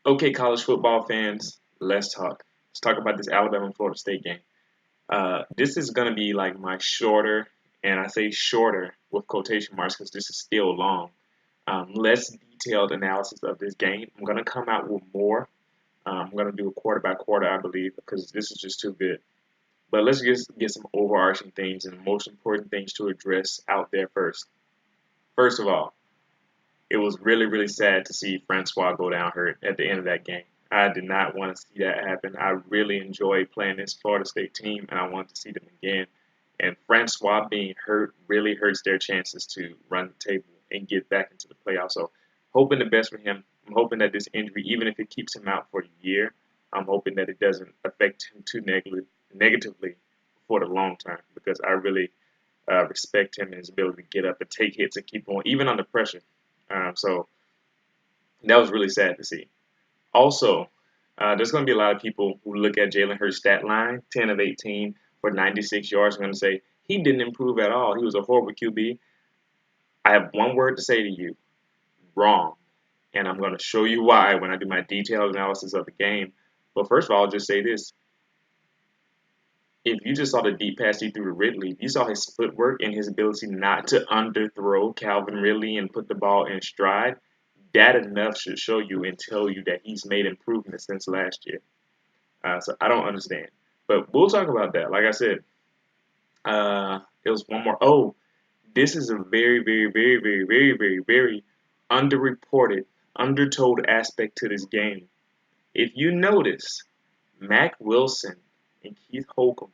Okay, college football fans, let's talk. Let's talk about this Alabama and Florida State game. This is going to be like my shorter, and I say shorter with quotation marks because this is still long, less detailed analysis of this game. I'm going to come out with more. I'm going to do a quarter by quarter, I believe, because this is just too good. But let's just get some overarching things and most important things to address out there first. First of all, it was really, really sad to see Francois go down hurt at the end of that game. I did not want to see that happen. I really enjoyed playing this Florida State team, and I wanted to see them again. And Francois being hurt really hurts their chances to run the table and get back into the playoffs. So, hoping the best for him. I'm hoping that this injury, even if it keeps him out for a year, I'm hoping that it doesn't affect him too negatively for the long term because I really respect him and his ability to get up and take hits and keep going, even under pressure. So that was really sad to see. Also, there's going to be a lot of people who look at Jalen Hurts' stat line, 10 of 18 for 96 yards, and going to say he didn't improve at all. He was a horrible QB. I have one word to say to you: wrong. And I'm going to show you why when I do my detailed analysis of the game. But first of all, I'll just say this: if you just saw the deep pass he threw to Ridley, if you saw his footwork and his ability not to underthrow Calvin Ridley and put the ball in stride, that enough should show you and tell you that he's made improvements since last year. So I don't understand. But we'll talk about that. Like I said, it was one more. Oh, this is a very, very, very, very, very, very, very underreported, undertold aspect to this game. If you notice, Mac Wilson and Keith Holcomb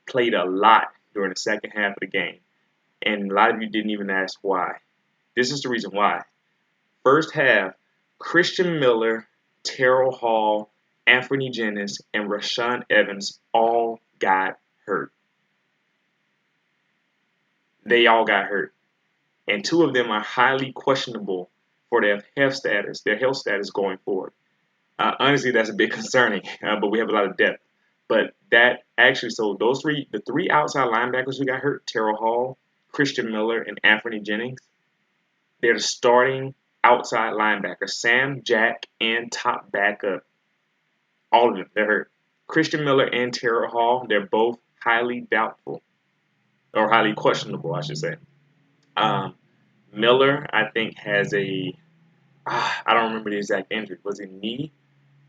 played a lot during the second half of the game. And a lot of you didn't even ask why. This is the reason why. First half, Christian Miller, Terrell Hall, Anthony Jennings, and Rashaan Evans all got hurt. They all got hurt. And two of them are highly questionable for their health status going forward. Honestly, that's a bit concerning, but we have a lot of depth. But that actually, so the three outside linebackers who got hurt, Terrell Hall, Christian Miller, and Anthony Jennings, they're the starting outside linebackers, Sam, Jack, and top backup. All of them, they're hurt. Christian Miller and Terrell Hall, they're both highly doubtful, or highly questionable, I should say. Um, Miller, I think, has I don't remember the exact injury. Was it knee?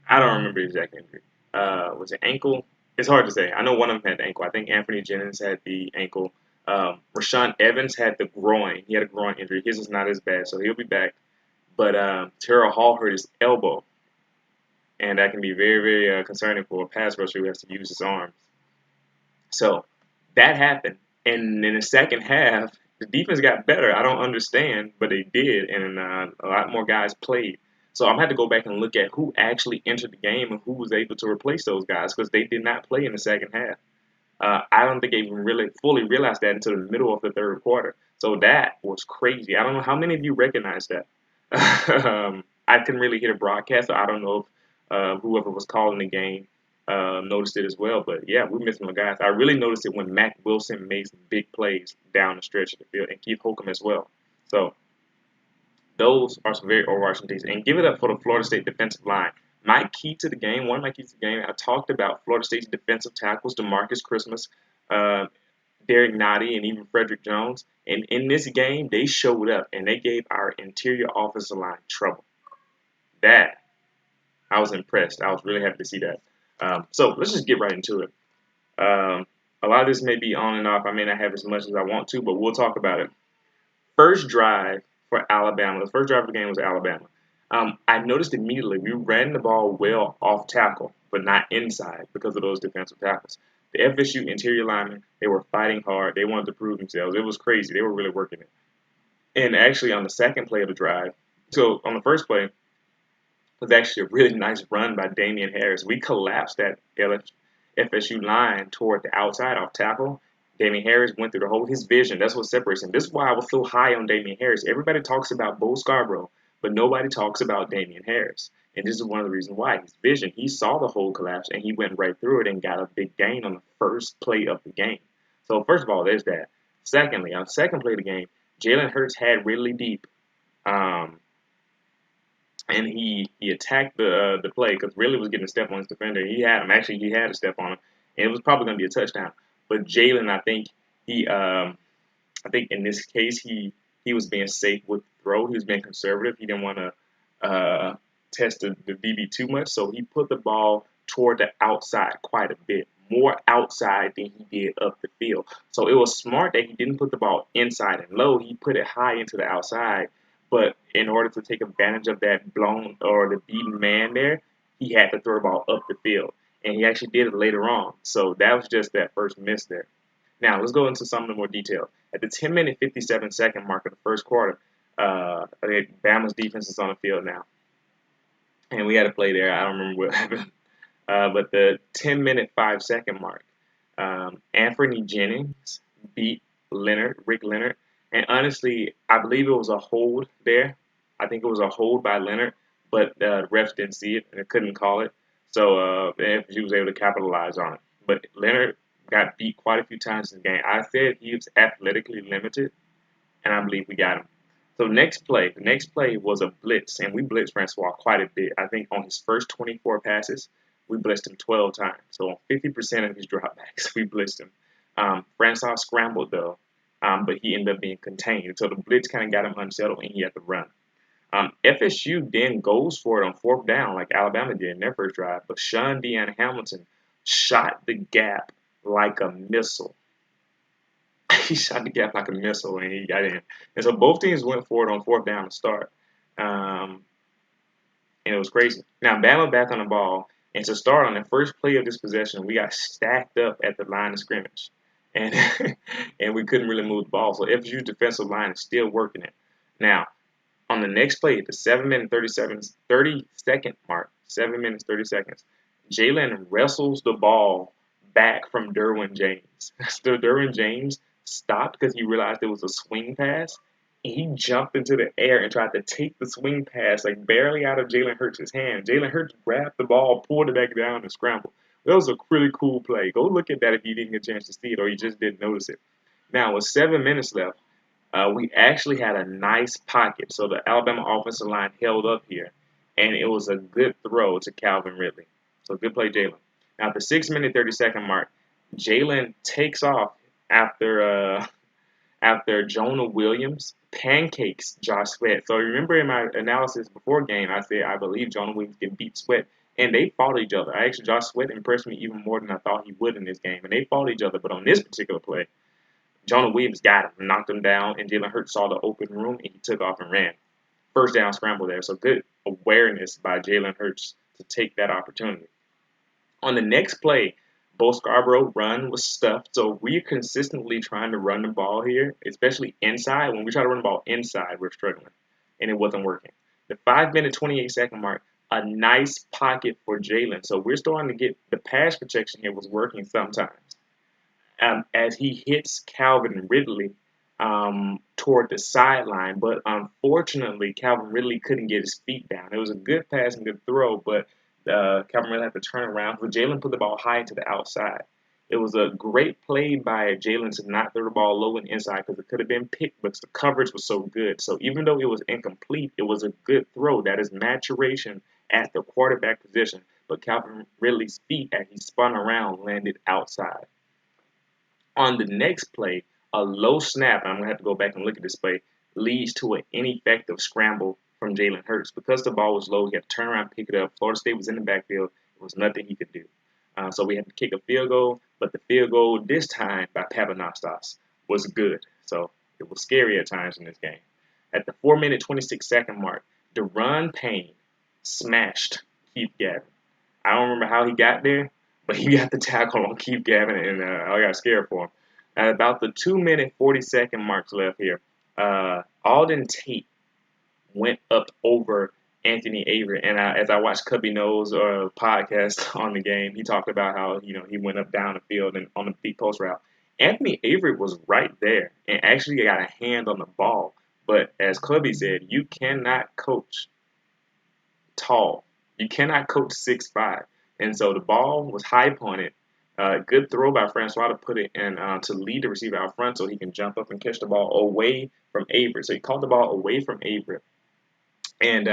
I don't remember the exact injury. Was it ankle? It's hard to say. I know one of them had the ankle. I think Anthony Jennings had the ankle. Rashaan Evans had the groin. He had a groin injury. His is not as bad, so he'll be back. But Terrell Hall hurt his elbow, and that can be very, very concerning for a pass rusher who has to use his arms. So that happened, and in the second half, the defense got better. I don't understand, but they did, and a lot more guys played. So I'm had to go back and look at who actually entered the game and who was able to replace those guys because they did not play in the second half. I don't think they even really fully realized that until the middle of the third quarter. So that was crazy. I don't know how many of you recognize that. I couldn't really hear the broadcast, so I don't know if whoever was calling the game noticed it as well. But yeah, we're missing the guys. I really noticed it when Mac Wilson made some big plays down the stretch of the field, and Keith Holcomb as well. So those are some very overarching things. And give it up for the Florida State defensive line. My key to the game, one of my keys to the game, I talked about Florida State's defensive tackles, DeMarcus Christmas, uh, Derek Nottie, and even Frederick Jones. And in this game, they showed up and they gave our interior offensive line trouble. That I was impressed. I was really happy to see that. So let's just get right into it. A lot of this may be on and off. I may not have as much as I want to, but we'll talk about it. First drive for Alabama. The first drive of the game was Alabama. I noticed immediately we ran the ball well off tackle, but not inside because of those defensive tackles. The FSU interior linemen, they were fighting hard. They wanted to prove themselves. It was crazy. They were really working it. And actually, on the second play of the drive, so on the first play, was actually a really nice run by Damian Harris. We collapsed that FSU line toward the outside off tackle. Damian Harris went through the whole his vision. That's what separates him. This is why I was so high on Damian Harris. Everybody talks about Bo Scarborough, but nobody talks about Damian Harris. And this is one of the reasons why. His vision. He saw the whole collapse and he went right through it and got a big gain on the first play of the game. So first of all, there's that. Secondly, on the second play of the game, Jalen Hurts had Ridley deep. Um, and he attacked the play because Ridley was getting a step on his defender. He had him. Actually, he had a step on him, and it was probably going to be a touchdown. But Jalen, he I think in this case he was being safe with the throw. He was being conservative. He didn't want to test the DB too much, so he put the ball toward the outside quite a bit, more outside than he did up the field. So it was smart that he didn't put the ball inside and low. He put it high into the outside. But in order to take advantage of that blown or the beaten man there, he had to throw the ball up the field. And he actually did it later on. So that was just that first miss there. Now, let's go into some of the more detail. At the 10-minute, 57-second mark of the first quarter, Bama's defense is on the field now. And we had a play there. I don't remember what happened. But the 10-minute, 5-second mark, Anthony Jennings beat Rick Leonard. And honestly, I believe it was a hold there. I think it was a hold by Leonard, but the refs didn't see it and they couldn't call it. So he was able to capitalize on it. But Leonard got beat quite a few times in the game. I said he was athletically limited, and I believe we got him. So the next play was a blitz, and we blitzed Francois quite a bit. I think on his first 24 passes, we blitzed him 12 times. So on 50% of his dropbacks, we blitzed him. Francois scrambled though, but he ended up being contained. So the blitz kind of got him unsettled, and he had to run. FSU then goes for it on fourth down, like Alabama did in their first drive, but Sean Dean Hamilton shot the gap like a missile. He shot the gap like a missile and he got in. And so both teams went for it on fourth down to start. And it was crazy. Now, Bama back on the ball. And to start on the first play of this possession, we got stacked up at the line of scrimmage. And and we couldn't really move the ball. So FSU's defensive line is still working it. Now, on the next play, the 7-minute 30-second mark, 7 minutes 30 seconds, Jalen wrestles the ball back from Derwin James. So Derwin James stopped because he realized it was a swing pass. And he jumped into the air and tried to take the swing pass like barely out of Jalen Hurts' hand. Jalen Hurts grabbed the ball, pulled it back down, and scrambled. That was a really cool play. Go look at that if you didn't get a chance to see it or you just didn't notice it. Now, with 7 minutes left, we actually had a nice pocket. So the Alabama offensive line held up here, and it was a good throw to Calvin Ridley. So good play, Jalen. Now, at the 6-minute 30-second mark, Jalen takes off after Jonah Williams pancakes Josh Sweat. So remember in my analysis before game, I said I believe Jonah Williams can beat Sweat, and they fought each other. Actually, Josh Sweat impressed me even more than I thought he would in this game, and they fought each other. But on this particular play, Jonah Williams got him, knocked him down, and Jalen Hurts saw the open room, and he took off and ran. First down scramble there. So good awareness by Jalen Hurts to take that opportunity. On the next play, Bo Scarborough run was stuffed. So we're consistently trying to run the ball here, especially inside. When we try to run the ball inside, we're struggling, and it wasn't working. The 5-minute 28-second mark, a nice pocket for Jalen. So we're starting to get the pass protection here was working sometimes. As he hits Calvin Ridley toward the sideline. But unfortunately, Calvin Ridley couldn't get his feet down. It was a good pass and good throw, but Calvin Ridley had to turn around. But Jalen put the ball high to the outside. It was a great play by Jalen to not throw the ball low and inside because it could have been picked, but the coverage was so good. So even though it was incomplete, it was a good throw. That is maturation at the quarterback position. But Calvin Ridley's feet, as he spun around, landed outside. On the next play, a low snap, and I'm going to have to go back and look at this play, leads to an ineffective scramble from Jalen Hurts. Because the ball was low, he had to turn around and pick it up. Florida State was in the backfield. There was nothing he could do. So we had to kick a field goal, but the field goal this time by Papanastos was good. So it was scary at times in this game. At the 4-minute 26-second mark, Deron Payne smashed Keith Gavin. I don't remember how he got there, but he got the tackle on Keith Gavin, and I got scared for him. At about the 2-minute 40-second marks left here, Alden Tate went up over Anthony Avery, and as I watched Cubby Knows podcast on the game, he talked about how he went up down the field and on the big post route. Anthony Avery was right there and actually got a hand on the ball, but as Cubby said, you cannot coach tall. You cannot coach 6'5". And so the ball was high punted. Good throw by Francois to put it in to lead the receiver out front so he can jump up and catch the ball away from Avery. So he caught the ball away from Avery. And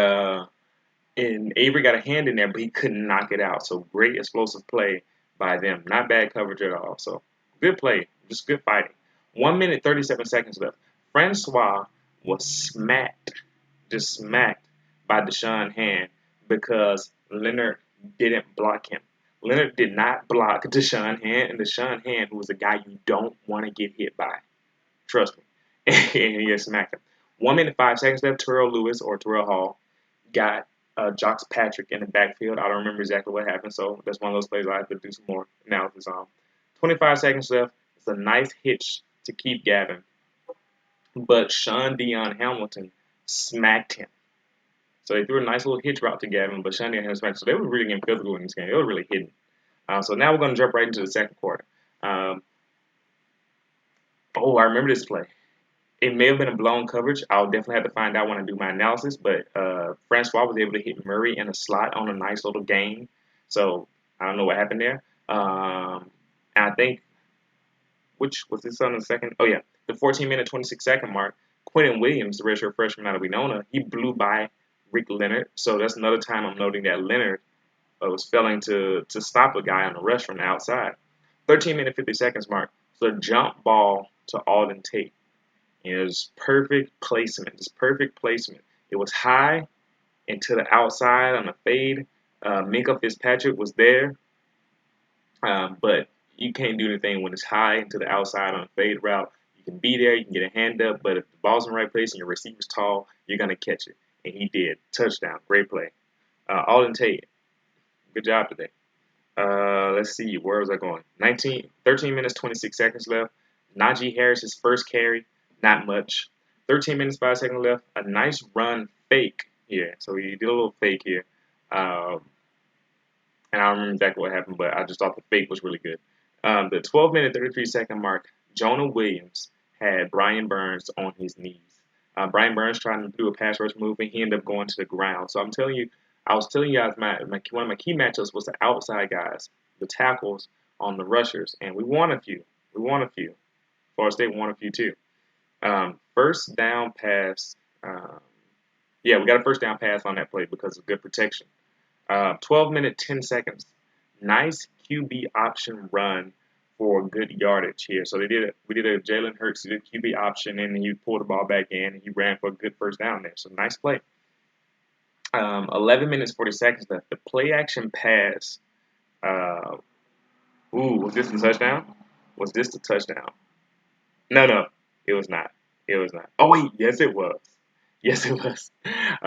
And Avery got a hand in there, but he couldn't knock it out. So great explosive play by them. Not bad coverage at all. So good play, just good fighting. 1 minute 37 seconds left. Francois was smacked, just smacked by Deshaun Hand because Leonard didn't block him. Leonard did not block Deshaun Hand, and Deshaun Hand, who was a guy you don't want to get hit by. Trust me. And he just smacked him. 1 minute 5 seconds left. Terrell Lewis or Terrell Hall got Jocks Patrick in the backfield. I don't remember exactly what happened, so that's one of those plays I have to do some more analysis on. 25 seconds left. It's a nice hitch to keep Gavin, but Sean Dion Hamilton smacked him. So they threw a nice little hitch route to Gavin, but Sean Dion Hamilton smacked him. So they were really getting physical in this game. They were really hitting. So now we're going to jump right into the second quarter. I remember this play. It may have been a blown coverage. I'll definitely have to find out when I do my analysis. But Francois was able to hit Murray in a slot on a nice little game. So I don't know what happened there. And I think, which was this on the second? Oh, yeah. The 14-minute, 26-second mark, Quentin Williams, the redshirt freshman out of Winona, he blew by Rick Leonard. So that's another time I'm noting that Leonard was failing to stop a guy on the rush from the outside. 13-minute, 50 seconds mark. So jump ball to Alden Tate. It was perfect placement, just perfect placement. It was high and to the outside on a fade. Minka Fitzpatrick was there, but you can't do anything when it's high and to the outside on a fade route. You can be there, you can get a hand up, but if the ball's in the right place and your receiver's tall, you're going to catch it. And he did. Touchdown. Great play. Alden Tate, good job today. Let's see, where was I going? 13 minutes, 26 seconds left. Najee Harris's first carry. Not much. 13 minutes, 5 seconds left. A nice run fake here. So he did a little fake here. And I don't remember exactly what happened, but I just thought the fake was really good. The 12-minute, 33-second mark, Jonah Williams had Brian Burns on his knees. Brian Burns trying to do a pass rush move, and he ended up going to the ground. So I was telling you guys one of my key matchups was the outside guys, the tackles on the rushers, and we won a few. Florida State won a few too. First down pass. We got a first down pass on that play because of good protection. 12-minute, 10 seconds. Nice QB option run for good yardage here. So we did a Jalen Hurts did QB option, and he pulled the ball back in, and he ran for a good first down there. So nice play. 11 minutes, 40 seconds left. The play action pass. Was this the touchdown? Was this the touchdown? No, it was not. It was not. Oh, wait, yes, it was. Yes, it was.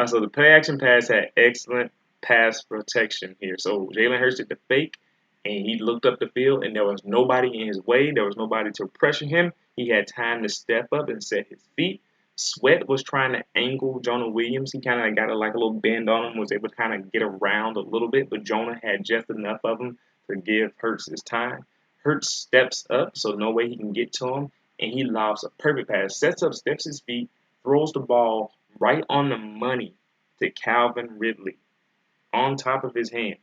So the play action pass had excellent pass protection here. So Jalen Hurts did the fake, and he looked up the field, and there was nobody in his way. There was nobody to pressure him. He had time to step up and set his feet. Sweat was trying to angle Jonah Williams. He kind of got like a little bend on him, was able to kind of get around a little bit, but Jonah had just enough of him to give Hurts his time. Hurts steps up, so no way he can get to him, and he lobs a perfect pass, sets up, steps his feet, throws the ball right on the money to Calvin Ridley on top of his hand.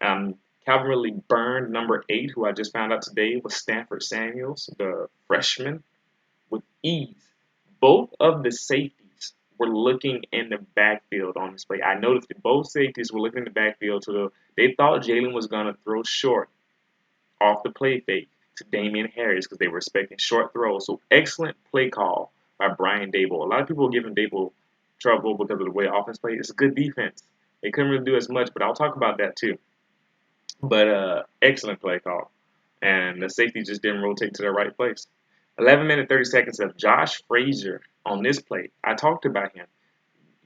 Calvin Ridley burned number 8, who I just found out today was Stanford Samuels, the freshman, with ease. Both of the safeties were looking in the backfield on this play. I noticed that both safeties were looking in the backfield. They thought Jalen was going to throw short off the play fake to Damian Harris because they were expecting short throws. So excellent play call by Brian Dable. A lot of people are giving Dable trouble because of the way offense played. It's a good defense. They couldn't really do as much, but I'll talk about that too. But excellent play call. And the safety just didn't rotate to the right place. 11 minutes, 30 seconds of Josh Frazier on this play. I talked about him.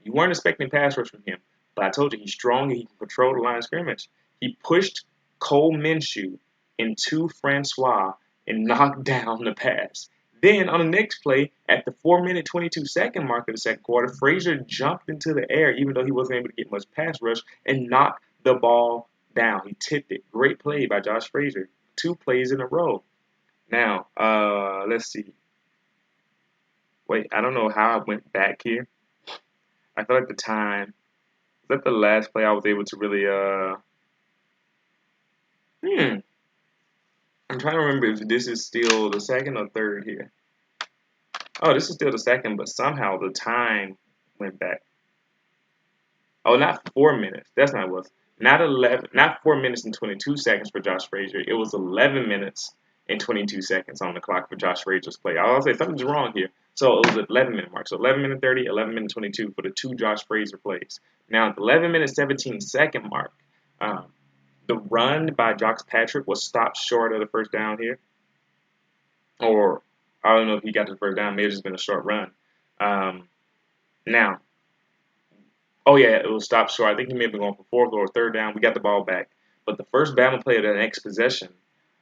You weren't expecting pass rush from him, but I told you he's strong and he can control the line of scrimmage. He pushed Cole Minshew into Francois and knocked down the pass. Then on the next play, at the 4-minute, 22-second mark of the second quarter, Frazier jumped into the air, even though he wasn't able to get much pass rush, and knocked the ball down. He tipped it. Great play by Josh Frazier. 2 plays in a row. Now, let's see. Wait, I don't know how I went back here. I feel like the time. Was that the last play I was able to really, I'm trying to remember if this is still the second or third here. Oh, this is still the second, but somehow the time went back. Oh, not 4 minutes. That's not what it was. Not 11. Not 4 minutes and 22 seconds for Josh Frazier. It was 11 minutes and 22 seconds on the clock for Josh Frazier's play. I'll say something's wrong here. So it was an 11-minute mark. So 11 minute 30, 11 minute 22 for the two Josh Frazier plays. Now at the 11 minute 17 second mark, um, the run by Josh Patrick was stopped short of the first down here, or I don't know if he got to the first down. Maybe it's just been a short run. Um, now Oh yeah, it was stopped short. I think he may have been going for fourth or third down. We got the ball back, but the first Bama play of the next possession,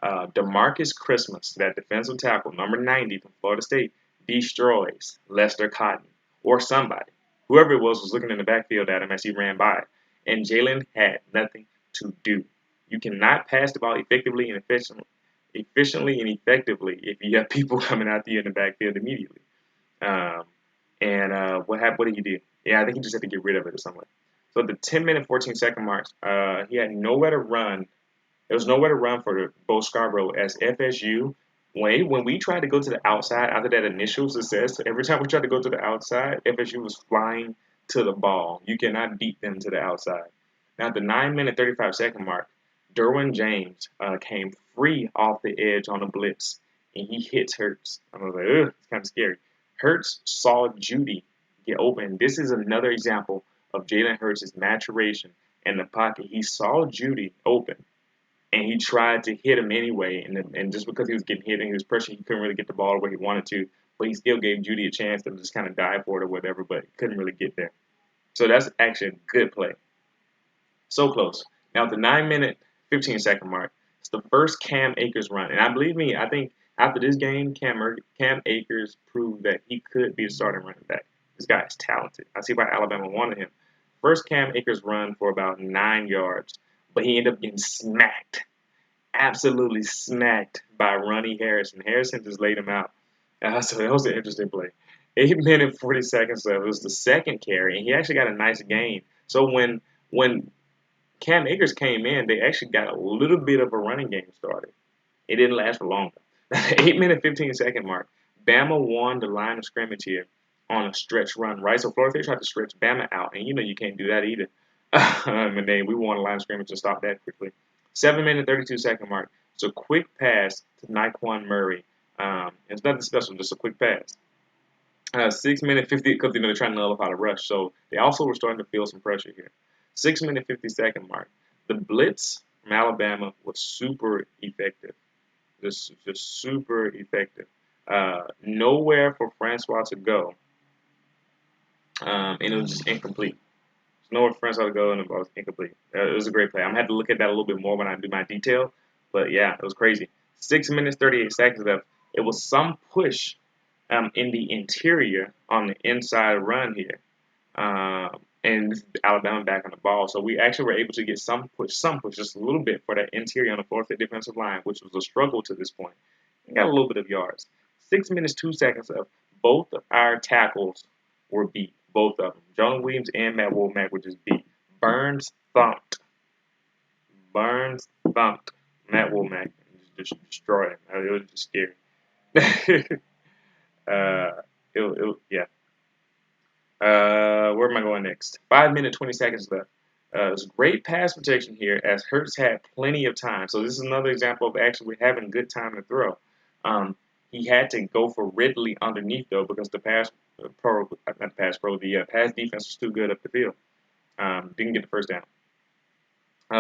Demarcus Christmas, that defensive tackle, number 90 from Florida State, destroys Lester Cotton or somebody, whoever it was looking in the backfield at him as he ran by, and Jalen had nothing to do. You cannot pass the ball efficiently and effectively if you have people coming after you in the backfield immediately. Um, and what happened? What did he do? Yeah, I think he just had to get rid of it or something. So at the 10-minute 14 second mark, he had nowhere to run. There was nowhere to run for Bo Scarborough as FSU. When we tried to go to the outside after that initial success, every time we tried to go to the outside, FSU was flying to the ball. You cannot beat them to the outside. Now at the 9-minute 35 second mark, Derwin James came free off the edge on a blitz, and he hits Hurts. I was like, ugh, it's kind of scary. Hurts saw Judy get open. This is another example of Jalen Hurts' maturation in the pocket. He saw Judy open, and he tried to hit him anyway. And just because he was getting hit and he was pressured, he couldn't really get the ball where he wanted to. But he still gave Judy a chance to just kind of dive for it or whatever, but couldn't really get there. So that's actually a good play. So close. Now, at the 9-minute 15 second mark, it's the first Cam Akers run. And I believe me, I think after this game, Cam Akers proved that he could be a starting running back. This guy is talented. I see why Alabama wanted him. First Cam Akers run for about 9 yards, but he ended up getting smacked, absolutely smacked by Ronnie Harrison. Harrison just laid him out. So that was an interesting play. 8 minute 40 seconds left. It was the second carry, and he actually got a nice gain. So when Cam Akers came in, they actually got a little bit of a running game started. It didn't last for long. 8 minute 15 second mark. Bama won the line of scrimmage here on a stretch run, right? So Florida State tried to stretch Bama out, and you know you can't do that either. And then we won the line of scrimmage to stop that quickly. 7 minute 32 second mark. It's a quick pass to Naquan Murray. It's nothing special, just a quick pass. 6 minute 50 because they're trying to nullify the rush. So they also were starting to feel some pressure here. 6 minute 50 second mark. The blitz from Alabama was super effective. Just super effective. Nowhere for Francois to go, and it was just incomplete. Nowhere for Francois to go, and it was incomplete. It was a great play. I'm gonna have to look at that a little bit more when I do my detail. But yeah, it was crazy. 6 minutes 38 seconds left. It was some push in the interior on the inside run here. And Alabama back on the ball. So we actually were able to get some push, just a little bit for that interior on the Florida State defensive line, which was a struggle to this point. We got a little bit of yards. 6 minutes, 2 seconds left. Both of our tackles were beat. Both of them. Jonah Williams and Matt Womack were just beat. Burns thumped. Matt Womack and just destroyed him. It was just scary. Yeah. Where am I going next? 5 minute 20 seconds left. It's great pass protection here as Hurts had plenty of time. So this is another example of actually having good time to throw. He had to go for Ridley underneath though because the pass pass defense was too good up the field. Didn't get the first down.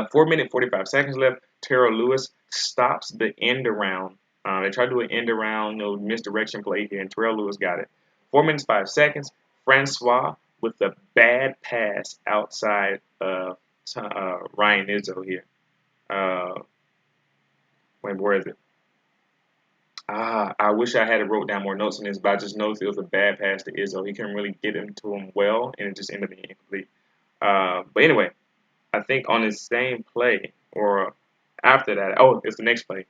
4 minute 45 seconds left. Terrell Lewis stops the end around. They tried to do an end around, misdirection play here, and Terrell Lewis got it. 4 minutes 5 seconds. Francois with the bad pass outside Ryan Izzo here. Where is it? I wish I had wrote down more notes on this, but I just noticed it was a bad pass to Izzo. He couldn't really get into him well, and it just ended up being incomplete. But anyway, I think on the same play, or after that, it's the next play.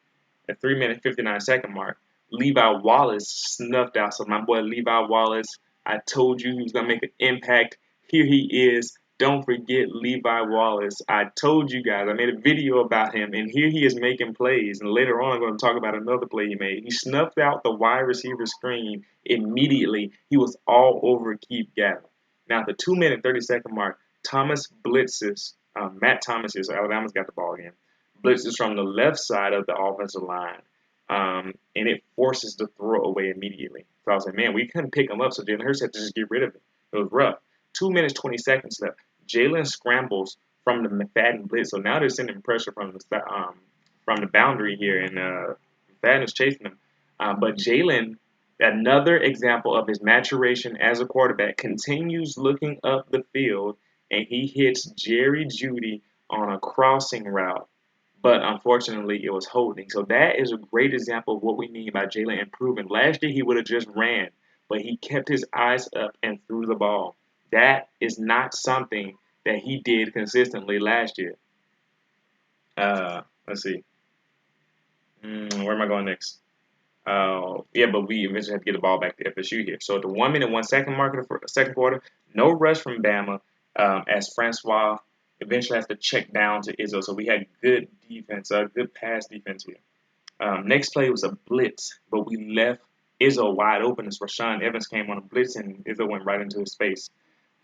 At 3 minute 59 second mark, Levi Wallace snuffed out. So my boy Levi Wallace, I told you he was going to make an impact. Here he is. Don't forget Levi Wallace. I told you guys. I made a video about him, and here he is making plays. And later on, I'm going to talk about another play he made. He snuffed out the wide receiver screen immediately. He was all over Keith Gavin. Now, at the 2 minute 30 second mark, Thomas blitzes. Matt Thomas is, so Alabama's got the ball again. Blitzes from the left side of the offensive line, and it forces the throw away immediately. So I was like, man, we couldn't pick him up, so Jalen Hurts had to just get rid of it. It was rough. 2 minutes, 20 seconds left. Jalen scrambles from the McFadden blitz, so now they're sending pressure from the boundary here, and McFadden is chasing him. But Jalen, another example of his maturation as a quarterback, continues looking up the field, and he hits Jerry Jeudy on a crossing route. But unfortunately, it was holding. So that is a great example of what we mean by Jalen improving. Last year, he would have just ran, but he kept his eyes up and threw the ball. That is not something that he did consistently last year. Let's see. Where am I going next? Yeah, but we eventually have to get the ball back to FSU here. So at the 1 minute, 1 second mark of the second quarter, no rush from Bama, as Francois eventually has to check down to Izzo. So we had good defense, good pass defense here. Next play was a blitz, but we left Izzo wide open as Rashawn Evans came on a blitz and Izzo went right into his face.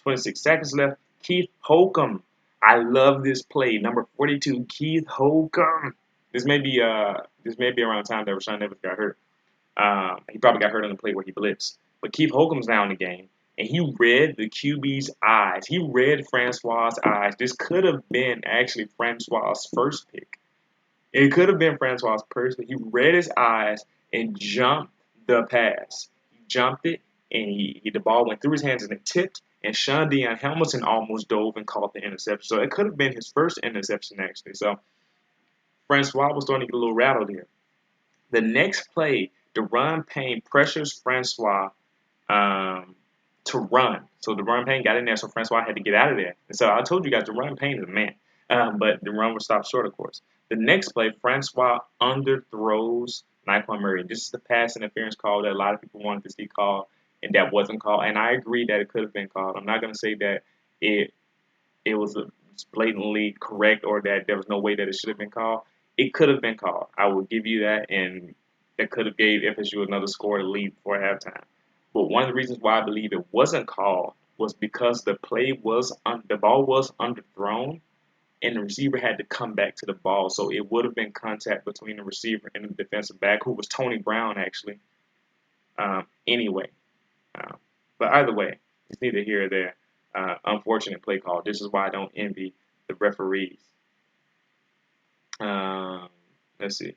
26 seconds left. Keith Holcomb. I love this play. Number 42, Keith Holcomb. This may be around the time that Rashawn Evans got hurt. He probably got hurt on the play where he blitzed. But Keith Holcomb's now in the game, and he read the QB's eyes. He read Francois' eyes. This could have been actually Francois' first pick. It could have been Francois' first pick. He read his eyes and jumped the pass. He jumped it, and the ball went through his hands and it tipped. And Sean Deion Hamilton almost dove and caught the interception. So it could have been his first interception, actually. So Francois was starting to get a little rattled here. The next play, Deron Payne pressures Francois to run. So Deron Payne got in there, so Francois had to get out of there. And so I told you guys, Deron Payne is a man. But the run was stopped short, of course. The next play, Francois underthrows Naquan Murray. This is the pass interference call that a lot of people wanted to see called, and that wasn't called. And I agree that it could have been called. I'm not going to say that it was blatantly correct or that there was no way that it should have been called. It could have been called. I will give you that, and that could have gave FSU another score to lead before halftime. But one of the reasons why I believe it wasn't called was because the ball was underthrown, and the receiver had to come back to the ball. So it would have been contact between the receiver and the defensive back, who was Tony Brown, actually. Anyway. But either way, it's neither here or there. Unfortunate play call. This is why I don't envy the referees. Let's see.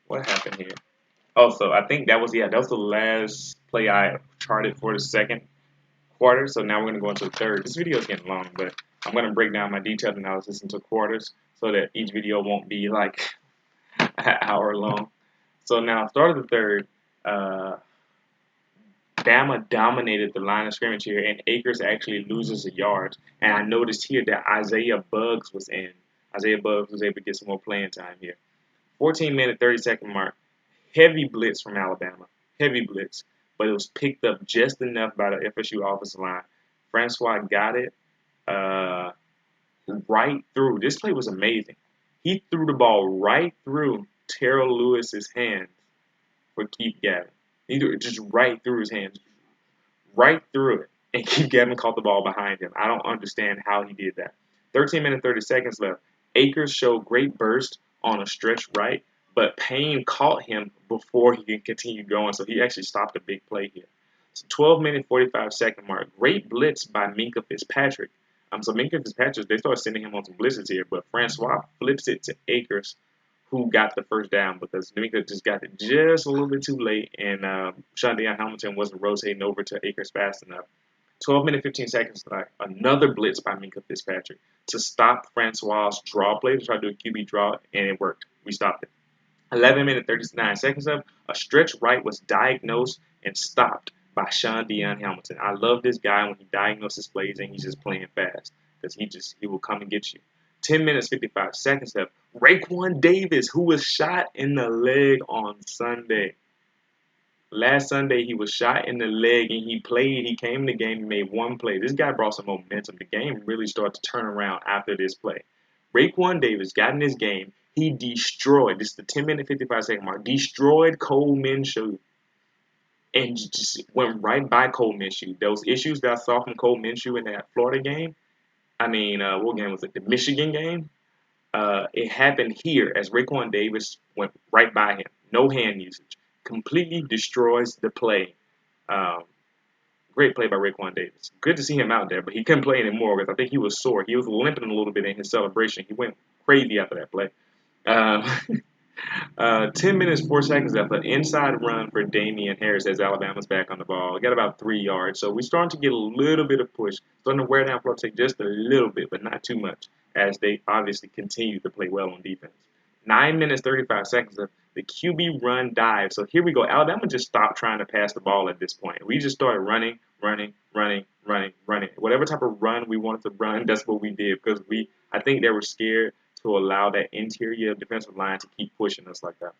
What happened here? Oh, so I think that was the last play I charted for the second quarter. So now we're going to go into the third. This video is getting long, but I'm going to break down my detailed analysis into quarters so that each video won't be like an hour long. So now, start of the third, Bama dominated the line of scrimmage here, and Akers actually loses a yard. And I noticed here that Isaiah Buggs was in. Isaiah Buggs was able to get some more playing time here. 14-minute, 30-second mark. Heavy blitz from Alabama. Heavy blitz. But it was picked up just enough by the FSU offensive line. Francois got it right through. This play was amazing. He threw the ball right through Terrell Lewis's hands for Keith Gavin. He threw it just right through his hands. Right through it. And Keith Gavin caught the ball behind him. I don't understand how he did that. 13 minutes, 30 seconds left. Akers showed great burst on a stretch right, but Payne caught him before he could continue going, so he actually stopped a big play here. So 12-minute, 45-second mark. Great blitz by Minkah Fitzpatrick. So Minkah Fitzpatrick, they started sending him on some blitzes here, but Francois flips it to Akers, who got the first down because Minkah just got it just a little bit too late, and Sean Deion Hamilton wasn't rotating over to Akers fast enough. 12 minutes, 15 seconds, like another blitz by Minkah Fitzpatrick to stop Francois' draw play, to try to do a QB draw, and it worked. We stopped it. 11 minutes, 39 seconds up, a stretch right was diagnosed and stopped by Sean Deion Hamilton. I love this guy when he diagnoses plays and he's just playing fast because he will come and get you. 10 minutes, 55 seconds left. Raekwon Davis, who was shot in the leg on Sunday. Last Sunday, he was shot in the leg, and he played. He came in the game and made one play. This guy brought some momentum. The game really started to turn around after this play. Raekwon Davis got in this game. He destroyed, this is the 10-minute, 55-second mark, destroyed Cole Minshew. and just went right by Cole Minshew. Those issues that I saw from Cole Minshew in that Florida game, I mean, what game was it? The Michigan game? It happened here as Raekwon Davis went right by him. No hand usage. Completely destroys the play. Um, Great play by Raekwon Davis. Good to see him out there, but he couldn't play anymore because I think he was sore. He was limping a little bit in his celebration. He went crazy after that play. Um, 10 minutes, 4 seconds left. An inside run for Damian Harris as Alabama's back on the ball. Got about 3 yards. So we're starting to get a little bit of push. Starting to wear down Florida State just a little bit, but not too much, as they obviously continue to play well on defense. 9 minutes, 35 seconds left. The QB run dive. So here we go. Alabama just stopped trying to pass the ball at this point. We just started running, running, running, running, running. Whatever type of run we wanted to run, that's what we did because I think they were scared to allow that interior defensive line to keep pushing us like that.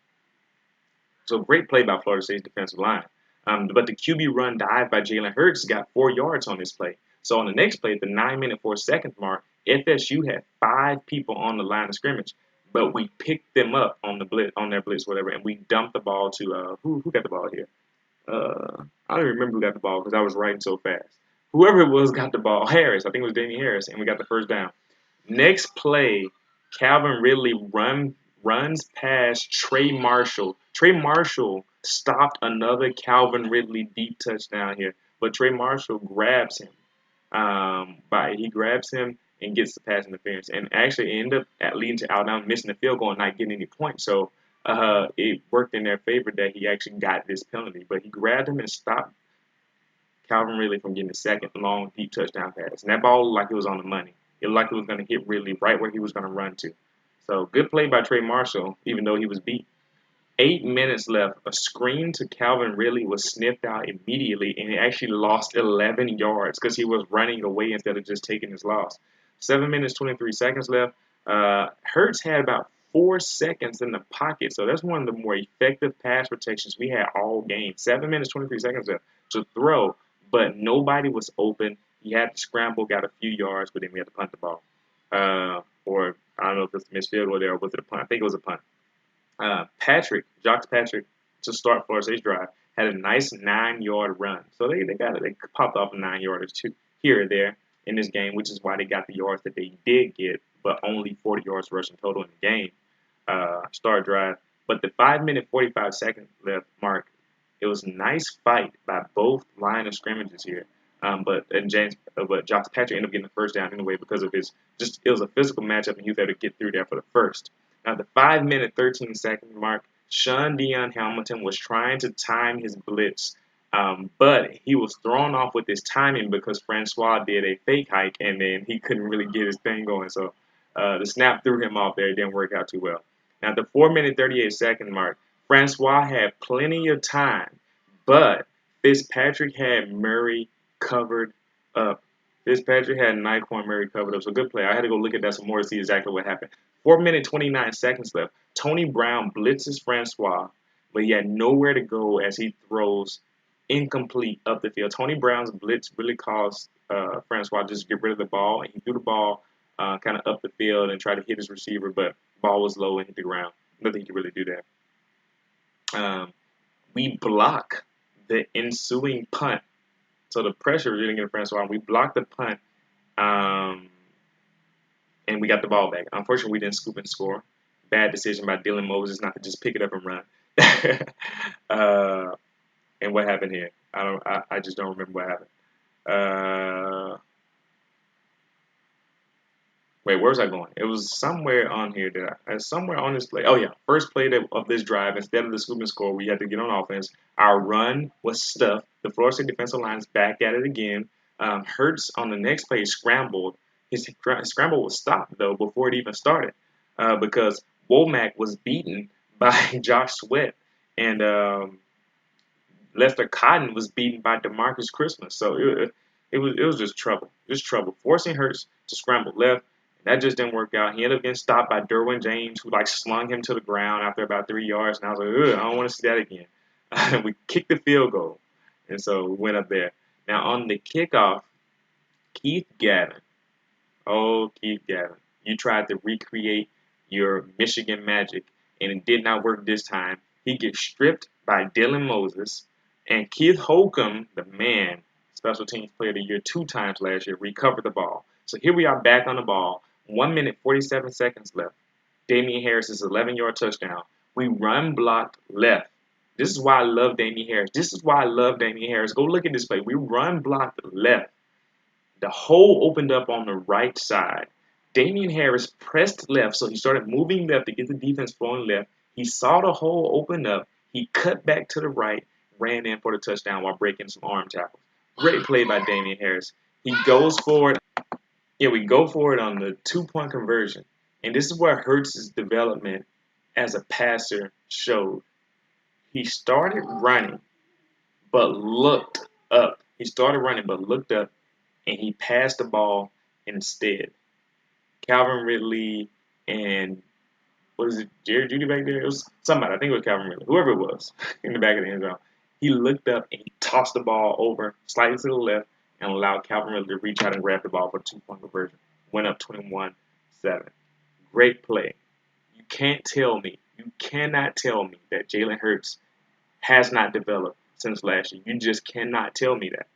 So great play by Florida State's defensive line. But the QB run dive by Jalen Hurts got 4 yards on this play. So on the next play, at the 9 minute 4 second mark, FSU had 5 people on the line of scrimmage, but we picked them up on the blitz, on their blitz, whatever, and we dumped the ball to who got the ball here? I don't even remember who got the ball because I was writing so fast. Whoever it was got the ball. Harris, I think it was Damian Harris, and we got the first down. Next play, Calvin Ridley runs past Trey Marshall. Trey Marshall stopped another Calvin Ridley deep touchdown here, but Trey Marshall grabs him. He grabs him and gets the pass interference, and actually ended up leading to Alabama missing the field goal and not getting any points. So it worked in their favor that he actually got this penalty, but he grabbed him and stopped Calvin Ridley from getting the second long deep touchdown pass. And that ball looked like it was on the money. It looked like it was going to hit Ridley right where he was going to run to. So good play by Trey Marshall, even though he was beat. 8 minutes left. A screen to Calvin Ridley was sniffed out immediately, and he actually lost 11 yards because he was running away instead of just taking his loss. 7 minutes, 23 seconds left. Hurts had about 4 seconds in the pocket, so that's one of the more effective pass protections we had all game. 7 minutes, 23 seconds left to throw, but nobody was open. He had to scramble, got a few yards, but then we had to punt the ball. Or I don't know if it's a missed field goal there or was it a punt. I think it was a punt. Josh Patrick, to start Florida State's drive, had a nice 9-yard run. So they popped off a 9-yarder here or there in this game, which is why they got the yards that they did get, but only 40 yards rushing total in the game. Start drive. But the 5 minute 45 second left mark, it was a nice fight by both line of scrimmages here. But Josh Patrick ended up getting the first down anyway because of it was a physical matchup and he was able to get through there for the first. Now, the 5 minute 13 second mark, Sean Dion Hamilton was trying to time his blitz, but he was thrown off with his timing because Francois did a fake hike and then he couldn't really get his thing going. So the snap threw him off there. It didn't work out too well. Now, the 4 minute 38 second mark, Francois had plenty of time, but Fitzpatrick had Murray covered up. Fitzpatrick had Nyquan Murray covered up. So good play. I had to go look at that some more to see exactly what happened. 4 minutes, 29 seconds left. Tony Brown blitzes Francois, but he had nowhere to go as he throws incomplete up the field. Tony Brown's blitz really caused Francois just to get rid of the ball, and he threw the ball kind of up the field and tried to hit his receiver, but the ball was low and hit the ground. Nothing he could really do there. We block the ensuing punt. So the pressure was getting at Francois. We blocked the punt, and we got the ball back. Unfortunately, we didn't scoop and score. Bad decision by Dylan Moses not to just pick it up and run. And what happened here? I just don't remember what happened. Wait, where was I going? It was somewhere on here somewhere on this play. Oh yeah, first play of this drive. Instead of the scoop and score, we had to get on offense. Our run was stuffed. The Florida State defensive line is back at it again. Hurts on the next play scrambled. His scramble was stopped though before it even started because Womack was beaten by Josh Sweat and Lester Cotton was beaten by DeMarcus Christmas. So it was just trouble, forcing Hurts to scramble left. That just didn't work out. He ended up getting stopped by Derwin James, who slung him to the ground after about 3 yards. And I was like, ugh, I don't want to see that again. We kicked the field goal, and so we went up there. Now on the kickoff, Keith Gavin, you tried to recreate your Michigan magic, and it did not work this time. He gets stripped by Dylan Moses. And Keith Holcomb, the man, special teams player of the year 2 times last year, recovered the ball. So here we are back on the ball. 1 minute, 47 seconds left. Damian Harris's 11-yard touchdown. We run blocked left. This is why I love Damian Harris. This is why I love Damian Harris. Go look at this play. We run blocked left. The hole opened up on the right side. Damian Harris pressed left, so he started moving left to get the defense flowing left. He saw the hole open up. He cut back to the right, ran in for the touchdown while breaking some arm tackles. Great play by Damian Harris. He goes for it. Yeah, we go for it on the 2-point conversion. And this is where Hurts' development as a passer showed. He started running, but looked up. He started running, but looked up, and he passed the ball instead. Calvin Ridley and what is it, Jared Judy back there? It was somebody. I think it was Calvin Ridley, whoever it was, in the back of the end zone. He looked up and he tossed the ball over slightly to the left and allowed Calvin Ridley to reach out and grab the ball for a 2-point conversion. Went up 21-7. Great play. You can't tell me, you cannot tell me that Jalen Hurts has not developed since last year. You just cannot tell me that.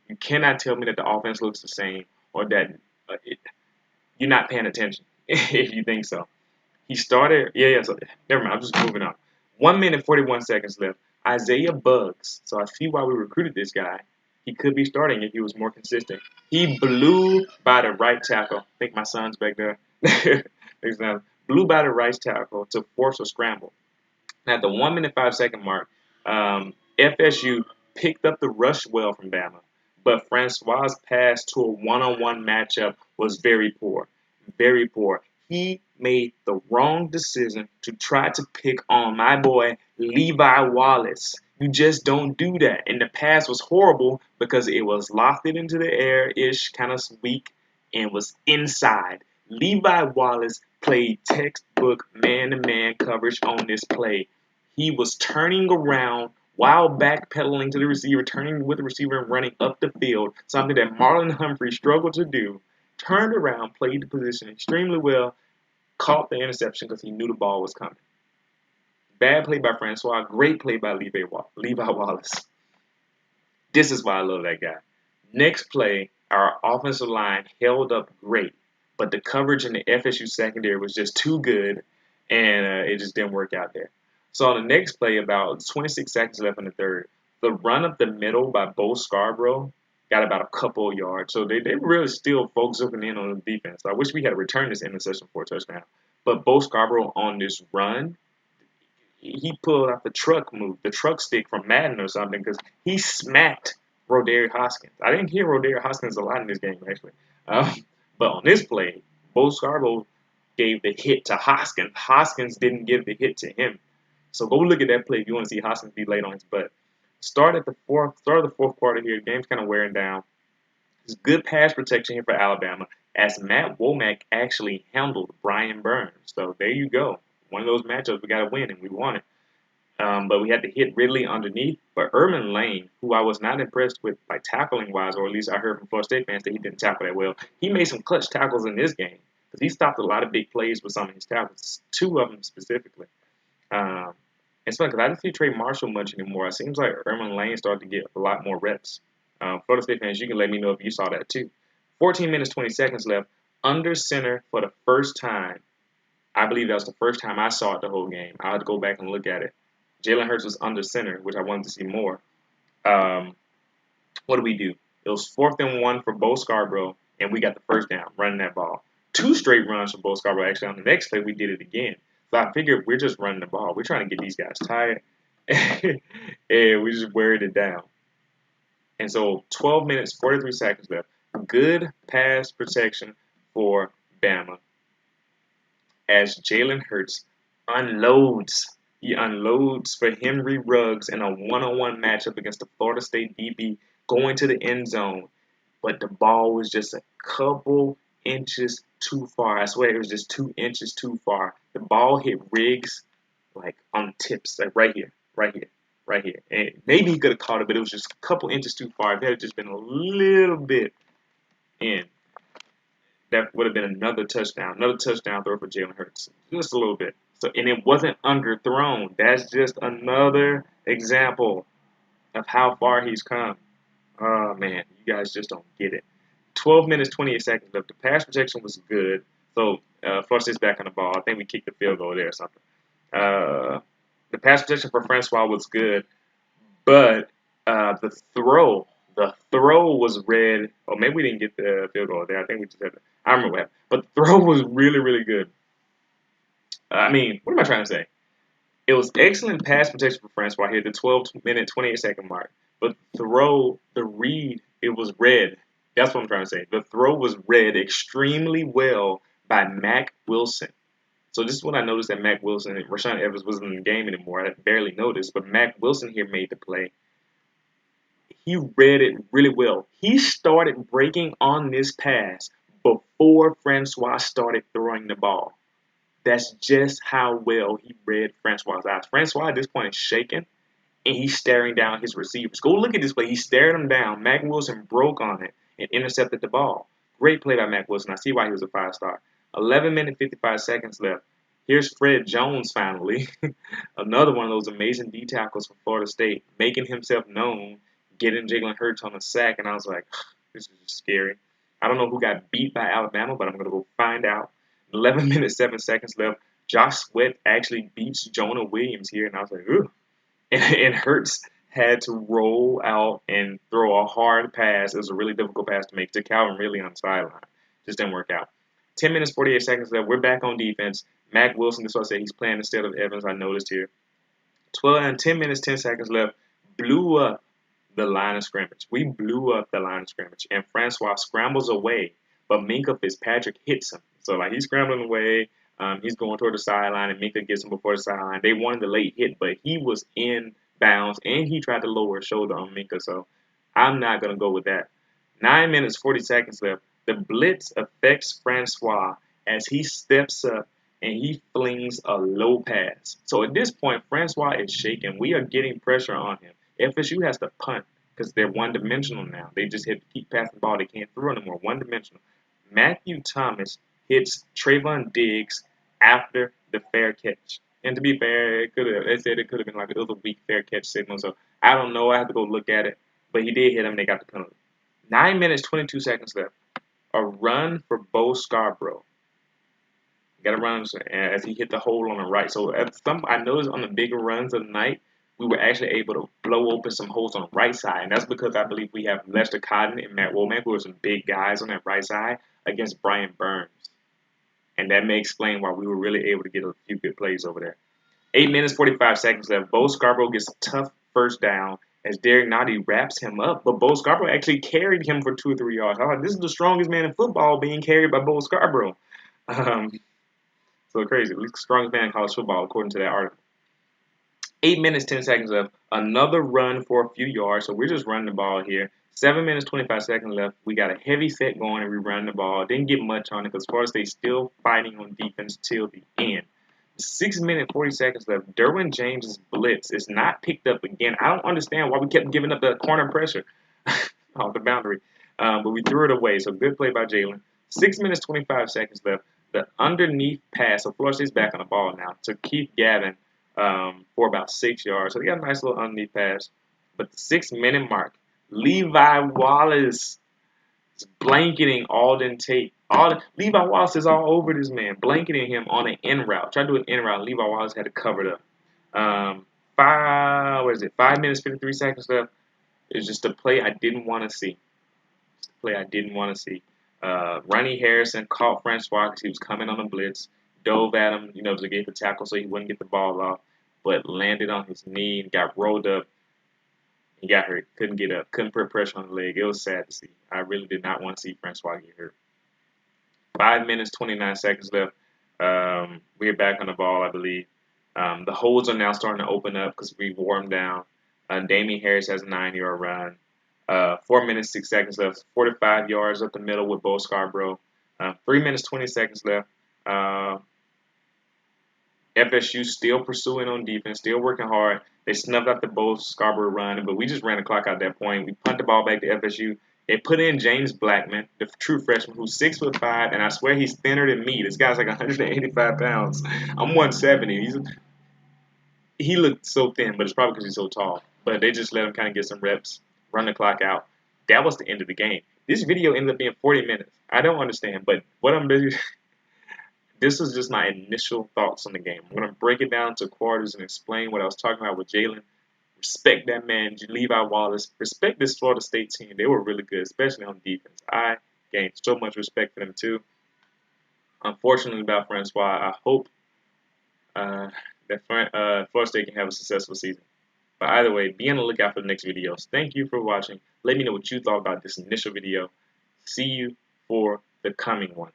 You cannot tell me that the offense looks the same or that you're not paying attention if you think so. He started, so never mind, I'm just moving on. 1 minute, 41 seconds left. Isaiah Buggs. So I see why we recruited this guy. He could be starting if he was more consistent. He blew by the right tackle. I think my son's back there. Blew by the right tackle to force a scramble. At the 1 minute, 5 second mark, FSU picked up the rush well from Bama, but Francois' pass to a one-on-one matchup was very poor. Very poor. He made the wrong decision to try to pick on my boy Levi Wallace. You just don't do that. And the pass was horrible because it was lofted into the air-ish, kind of weak, and was inside. Levi Wallace played textbook man-to-man coverage on this play. He was turning around while backpedaling to the receiver, turning with the receiver and running up the field, something that Marlon Humphrey struggled to do. Turned around, played the position extremely well, caught the interception because he knew the ball was coming. Bad play by Francois, great play by Levi Wallace. This is why I love that guy. Next play, our offensive line held up great, but the coverage in the FSU secondary was just too good, and it just didn't work out there. So on the next play, about 26 seconds left in the third, the run up the middle by Bo Scarborough got about a couple of yards. So they really still focusing in on the defense. I wish we had returned this interception for a touchdown. But Bo Scarborough on this run, he pulled out the truck stick from Madden or something, because he smacked Rodarius Hoskins. I didn't hear Rodarius Hoskins a lot in this game, actually. But on this play, Bo Scarborough gave the hit to Hoskins. Hoskins didn't give the hit to him. So go look at that play if you want to see Hoskins be laid on his butt. Start of the fourth quarter here. The game's kind of wearing down. It's good pass protection here for Alabama, as Matt Womack actually handled Brian Burns. So there you go. One of those matchups we got to win, and we won it. But we had to hit Ridley underneath. But Urban Lane, who I was not impressed with by tackling-wise, or at least I heard from Florida State fans that he didn't tackle that well, he made some clutch tackles in this game, because he stopped a lot of big plays with some of his tackles, 2 of them specifically. It's funny because I don't see Trey Marshall much anymore. It seems like Urban Lane started to get a lot more reps. Florida State fans, you can let me know if you saw that too. 14 minutes, 20 seconds left. Under center for the first time. I believe that was the first time I saw it the whole game. I had to go back and look at it. Jalen Hurts was under center, which I wanted to see more. What do we do? It was 4th and 1 for Bo Scarborough, and we got the first down running that ball. 2 straight runs for Bo Scarborough. Actually, on the next play, we did it again. So I figured we're just running the ball. We're trying to get these guys tired, and we just wearied it down. And so 12 minutes, 43 seconds left. Good pass protection for Bama as Jalen Hurts unloads. He unloads for Henry Ruggs in a one-on-one matchup against the Florida State DB going to the end zone. But the ball was just a couple inches too far. I swear it was just 2 inches too far. The ball hit Riggs like on the tips, like right here. And maybe he could have caught it, but it was just a couple inches too far. If it had just been a little bit in, that would have been another touchdown throw for Jalen Hurts. Just a little bit. So, and it wasn't underthrown. That's just another example of how far he's come. Oh man, you guys just don't get it. 12 minutes, 28 seconds left. The pass protection was good. So Florida State's back on the ball. I think we kicked the field goal there or something. Uh, the pass protection for Francois was good, but the throw was red. Or maybe we didn't get the field goal there. I think we just had. I remember what happened. But the throw was really, really good. I mean, what am I trying to say? It was excellent pass protection for Francois here, the 12-minute, 28-second mark. But the read, it was red. That's what I'm trying to say. The throw was read extremely well by Mac Wilson. So this is what I noticed that Mac Wilson and Rashawn Evans wasn't in the game anymore. I barely noticed, but Mac Wilson here made the play. He read it really well. He started breaking on this pass before Francois started throwing the ball. That's just how well he read Francois' eyes. Francois at this point is shaking and he's staring down his receivers. Go look at this play. He stared him down. Mac Wilson broke on it and intercepted the ball. Great play by Mac Wilson. I see why he was a 5-star. 11 minutes, 55 seconds left. Here's Fred Jones finally. Another one of those amazing D tackles from Florida State, making himself known, getting Jalen Hurts on a sack. And I was like, this is just scary. I don't know who got beat by Alabama, but I'm going to go find out. 11 minutes, 7 seconds left. Josh Sweat actually beats Jonah Williams here. And I was like, ooh. And Hurts had to roll out and throw a hard pass. It was a really difficult pass to make to Calvin Ridley on the sideline. Just didn't work out. 10 minutes, 48 seconds left. We're back on defense. Mac Wilson, this is what I said, he's playing instead of Evans, I noticed here. 10 minutes, 10 seconds left. Blew up the line of scrimmage. We blew up the line of scrimmage. And Francois scrambles away, but Minkah Fitzpatrick hits him. So, like, he's scrambling away. He's going toward the sideline, and Minkah gets him before the sideline. They wanted the late hit, but he was in bounds, and he tried to lower his shoulder on Minkah. So, I'm not going to go with that. 9 minutes, 40 seconds left. The blitz affects Francois as he steps up and he flings a low pass. So at this point, Francois is shaking. We are getting pressure on him. FSU has to punt because they're one-dimensional now. They just have to keep passing the ball. They can't throw anymore. One-dimensional. Matthew Thomas hits Trayvon Diggs after the fair catch. And to be fair, they said it could have been like it was a weak fair catch signal. So I don't know. I have to go look at it. But he did hit him. And they got the penalty. 9 minutes, 22 seconds left. A run for Bo Scarborough. Got to run as he hit the hole on the right. So I noticed on the bigger runs of the night, we were actually able to blow open some holes on the right side. And that's because I believe we have Lester Cotton and Matt Womack, who are some big guys on that right side, against Brian Burns. And that may explain why we were really able to get a few good plays over there. 8 minutes, 45 seconds left. Bo Scarborough gets a tough first down as Derek Nottie wraps him up. But Bo Scarborough actually carried him for 2 or 3 yards. I thought, this is the strongest man in football being carried by Bo Scarborough. So crazy. At least the strongest man in college football, according to that article. 8 minutes, 10 seconds left. Another run for a few yards. So we're just running the ball here. 7 minutes, 25 seconds left. We got a heavy set going and we run the ball. Didn't get much on it because Florida State's still fighting on defense till the end. 6 minutes, 40 seconds left. Derwin James' blitz is not picked up again. I don't understand why we kept giving up the corner pressure off the boundary. But we threw it away. So good play by Jalen. 6 minutes, 25 seconds left. The underneath pass. So Florida State's back on the ball now. To Keith Gavin for about 6 yards. So they got a nice little underneath pass. But the 6-minute mark, Levi Wallace is blanketing Alden Tate. Levi Wallace is all over this man, blanketing him on an in route. Tried to do an in route. Levi Wallace had to cover it up. 5 minutes, 53 seconds left. It's just a play I didn't want to see. It's a play I didn't want to see. Ronnie Harrison caught Francois because he was coming on a blitz. Dove at him, to get the tackle so he wouldn't get the ball off, but landed on his knee and got rolled up. He got hurt. Couldn't get up. Couldn't put pressure on the leg. It was sad to see. I really did not want to see Francois get hurt. 5 minutes, 29 seconds left. We're back on the ball, I believe. The holes are now starting to open up because we wore them down. Damian Harris has a 9-yard run. 4 minutes, 6 seconds left. 45 yards up the middle with Bo Scarborough. 3 minutes, 20 seconds left. FSU still pursuing on defense, still working hard. They snuffed out the Bo Scarborough run, but we just ran the clock out at that point. We punt the ball back to FSU. They put in James Blackman, the true freshman, who's 6'5", and I swear he's thinner than me. This guy's like 185 pounds. I'm 170. he looked so thin, but it's probably because he's so tall. But they just let him kind of get some reps, run the clock out. That was the end of the game. This video ended up being 40 minutes. I don't understand, but what I'm busy. This is just my initial thoughts on the game. I'm going to break it down to quarters and explain what I was talking about with Jalen. Respect that man, Levi Wallace. Respect this Florida State team. They were really good, especially on defense. I gained so much respect for them, too. Unfortunately, about Francois, I hope that Florida State can have a successful season. But either way, be on the lookout for the next videos. Thank you for watching. Let me know what you thought about this initial video. See you for the coming ones.